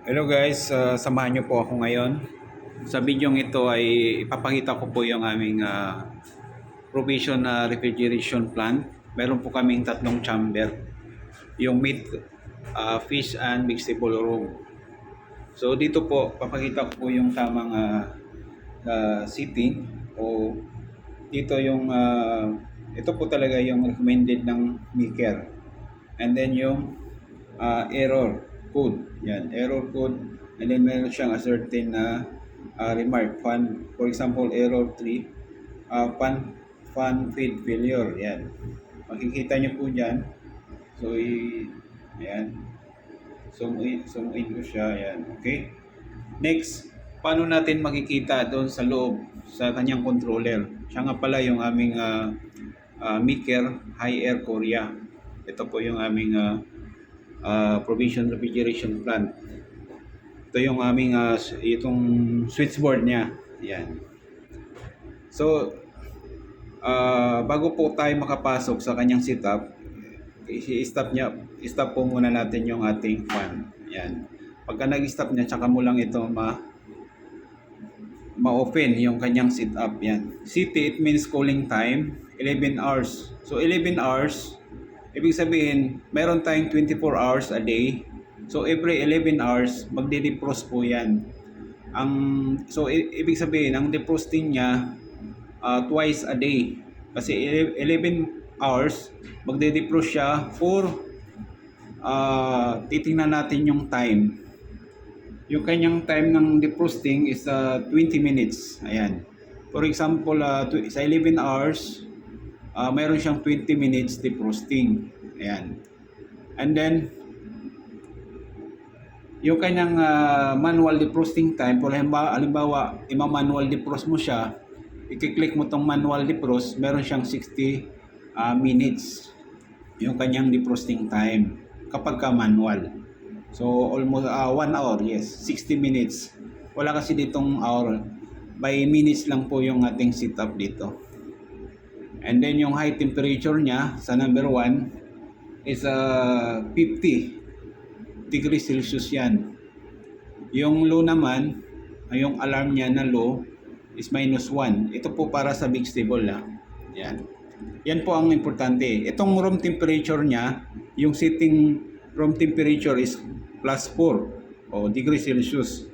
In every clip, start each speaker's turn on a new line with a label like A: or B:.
A: Hello guys, samahan niyo po ako ngayon. Sa video ito ay ipapakita ko po yung aming provision na refrigeration plant. Meron po kaming tatlong chamber. Yung meat, fish and vegetable room. So dito po, papakita ko po yung tamang seating o dito yung ito po talaga yung recommended ng maker. And then yung error code. Yan, error code. And then meron siyang a certain remark. For example, error 3, fan feed failure. Yan. Makikita nyo po dyan. So, ayan. Zoom in ko siya. Ayan. Okay. Next, paano natin makikita doon sa loob sa kanyang controller? Siya nga pala yung aming Meeker High Air Korea. Ito po yung aming provision refrigeration plant. Ito yung aming itong switchboard niya. Yan. So, bago po tayo makapasok sa kanyang setup, i-stop po muna natin yung ating fan. Yan. Pagka nag-stop niya, tsaka mo lang ito ma-open yung kanyang setup. Yan. CT, it means cooling time, 11 hours. So, 11 hours, ibig sabihin, meron tayong 24 hours a day. So, every 11 hours, magde-defrost po yan. So, ibig sabihin, ang defrosting niya, twice a day. Kasi 11 hours, magde-defrost siya for, titingnan natin yung time. Yung kanyang time ng defrosting is 20 minutes. Ayan. For example, sa 11 hours, mayroon siyang 20 minutes defrosting. Ayan. And then, yung kanyang manual defrosting time, for halimbawa, ima-manual defrost mo siya, i-click mo tong manual defrost, meron siyang 60 minutes. Yung kanyang defrosting time kapag ka manual. So, almost 1 hour, yes, 60 minutes. Wala kasi ditong hour. By minutes lang po yung ating setup dito. And then yung high temperature niya sa number 1 is 50 degrees Celsius yan. Yung low naman, yung alarm niya na low is -1. Ito po para sa big stable Yan. Yan po ang importante. Itong room temperature niya, yung sitting room temperature is +4 o degrees Celsius.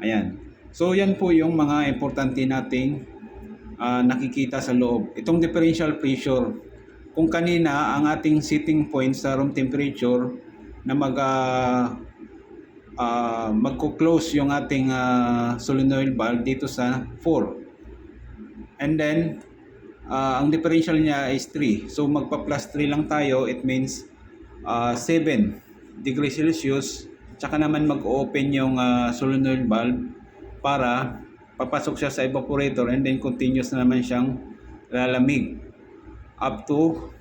A: Ayan. So yan po yung mga importante nating nakikita sa loob. Itong differential pressure. Kung kanina ang ating setting point sa room temperature na magko-close yung ating solenoid valve dito sa 4. And then ang differential niya is 3. So magpa+3 lang tayo. It means 7 degrees Celsius. Tsaka naman mag-open yung solenoid valve para papasok siya sa evaporator and then continuous na naman siyang lalamig up to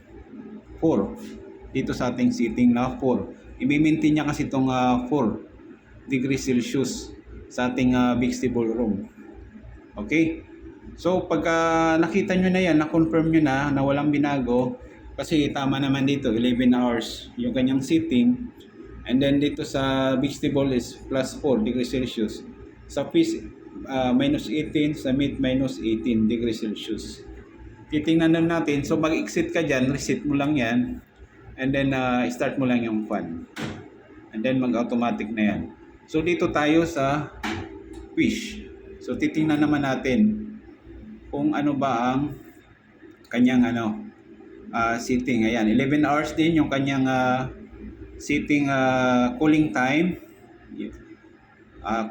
A: 4 dito sa ating setting na 4. I-maintain niya kasi itong 4 degrees Celsius sa ating big stable room. Okay? So pagka nakita nyo na yan, na-confirm nyo na walang binago, kasi tama naman dito 11 hours yung kanyang setting, and then dito sa big stable is +4 degrees Celsius, sa fish -18, sa meat -18 degrees Celsius. Titingnan na natin. So mag-exit ka dyan, reset mo lang yan, and then start mo lang yung fan, and then mag-automatic na yan. So dito tayo sa fish. So titingnan naman natin kung ano ba ang kanyang setting. Ayan, 11 hours din yung kanyang setting cooling time.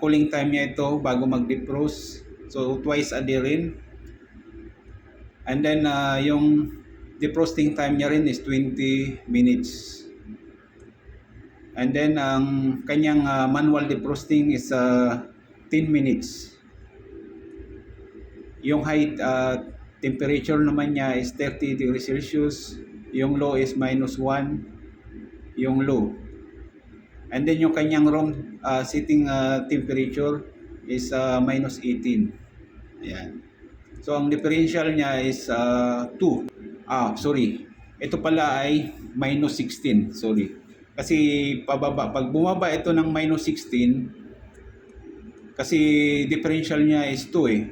A: Cooling time niya ito bago mag-defrost. So twice a day rin. And then yung defrosting time niya rin is 20 minutes. And then ang kanyang manual defrosting is 10 minutes. Yung high temperature naman niya is 30 degrees Celsius. Yung low is -1. Yung low. And then yung kanyang room sitting temperature is -18. Ayan. So ang differential niya is 2. Sorry. Ito pala ay -16. Sorry. Kasi pababa, pag bumaba ito ng minus 16, kasi differential niya is 2 eh.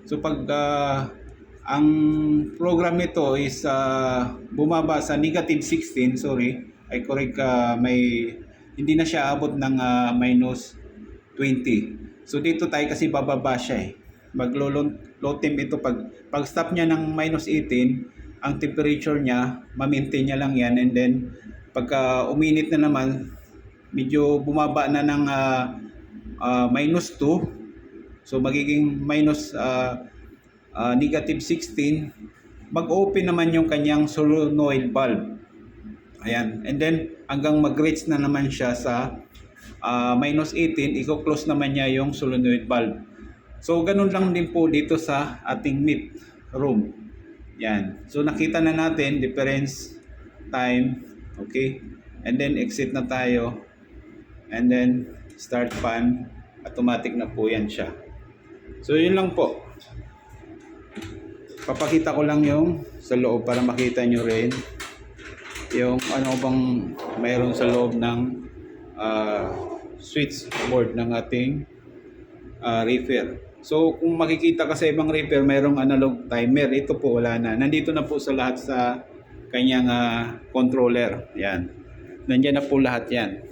A: So pag ang program nito is bumaba sa negative 16, sorry, I correct, may hindi na siya abot ng minus 20. So dito tayo kasi bababa siya eh. Low temp ito pag stop niya ng minus 18, ang temperature niya, ma-maintain niya lang yan, and then pagka uminit na naman, medyo bumaba na ng minus 2, so magiging minus negative 16, mag-open naman yung kanyang solenoid valve. Ayan, and then hanggang mag-reach na naman siya sa minus 18, i-close naman niya yung solenoid valve. So ganun lang din po dito sa ating meat room. Yan. So nakita na natin difference, time, okay? And then exit na tayo. And then start fan, automatic na po yan siya. So yun lang po. Papakita ko lang yung sa loob para makita nyo rin yung ano bang mayroon sa loob ng switchboard ng ating reefer. So kung makikita ka sa ibang reefer, mayroong analog timer. Ito po wala na. Nandito na po sa lahat sa kanyang controller. Yan. Nandiyan na po lahat yan.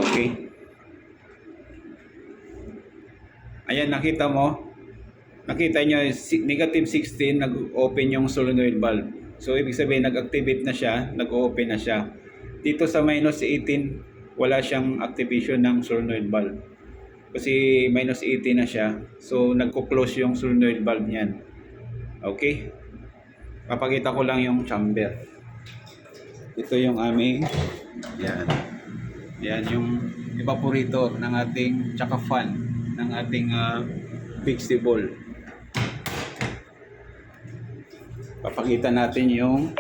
A: Okay. Ayan, nakita mo. Nakita nyo, negative 16, nag-open yung solenoid valve. So ibig sabihin, nag-activate na siya, nag-open na siya. Dito sa minus 18, wala siyang activation ng solenoid valve. Kasi minus 18 na siya. So nagko-close yung solenoid valve niyan. Okay? Papakita ko lang yung chamber. Ito yung aming, yan. Yan yung evaporator ng ating, tsaka fan ng ating fixable. Papakita natin yung